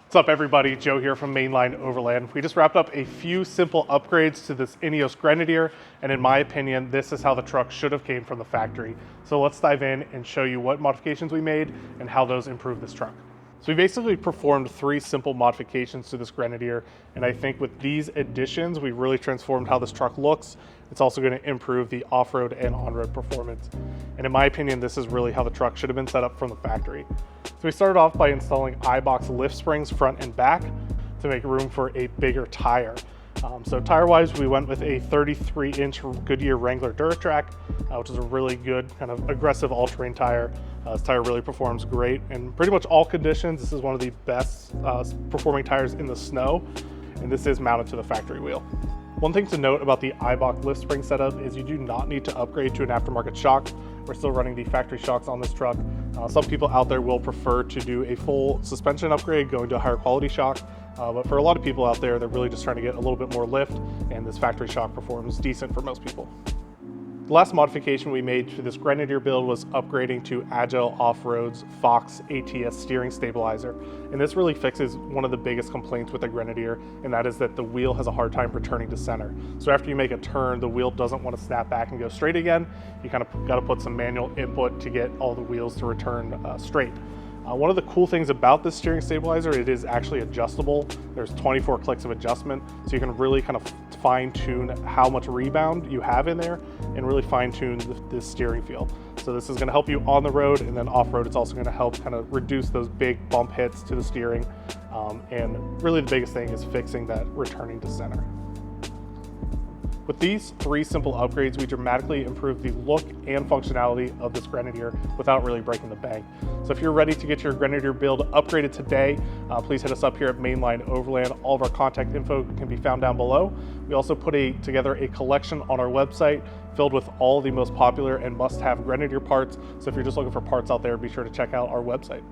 What's up everybody, Joe here from Mainline Overland. We just wrapped up a few simple upgrades to this INEOS Grenadier, and in my opinion, this is how the truck should have came from the factory. So let's dive in and show you what modifications we made and how those improve this truck. So we basically performed 3 simple modifications to this Grenadier, and I think with these additions, we really transformed how this truck looks. It's also going to improve the off-road and on-road performance. And in my opinion, this is really how the truck should have been set up from the factory. So we started off by installing I-box lift springs front and back to make room for a bigger tire. So tire-wise, we went with a 33-inch Goodyear Wrangler Duratrack, which is a really good kind of aggressive all-terrain tire. This tire really performs great in pretty much all conditions. This is one of the best performing tires in the snow, and this is mounted to the factory wheel. One thing to note about the I-box lift spring setup is you do not need to upgrade to an aftermarket shock. We're still running the factory shocks on this truck. Some people out there will prefer to do a full suspension upgrade, going to a higher quality shock. But for a lot of people out there, they're really just trying to get a little bit more lift, and this factory shock performs decent for most people. The last modification we made to this Grenadier build was upgrading to Agile Off-Road's Fox ATS steering stabilizer. And this really fixes one of the biggest complaints with the Grenadier, and that is that the wheel has a hard time returning to center. So after you make a turn, the wheel doesn't want to snap back and go straight again. You kind of got to put some manual input to get all the wheels to return straight. One of the cool things about this steering stabilizer, it is actually adjustable. There's 24 clicks of adjustment, so you can really kind of fine tune how much rebound you have in there and really fine tune this steering feel. So this is going to help you on the road, and then off road it's also going to help kind of reduce those big bump hits to the steering. And really the biggest thing is fixing that returning to center. With these 3 simple upgrades, we dramatically improved the look and functionality of this Grenadier without really breaking the bank. So if you're ready to get your Grenadier build upgraded today, please hit us up here at Mainline Overland. All of our contact info can be found down below. We also put together a collection on our website filled with all the most popular and must-have Grenadier parts. So if you're just looking for parts out there, be sure to check out our website.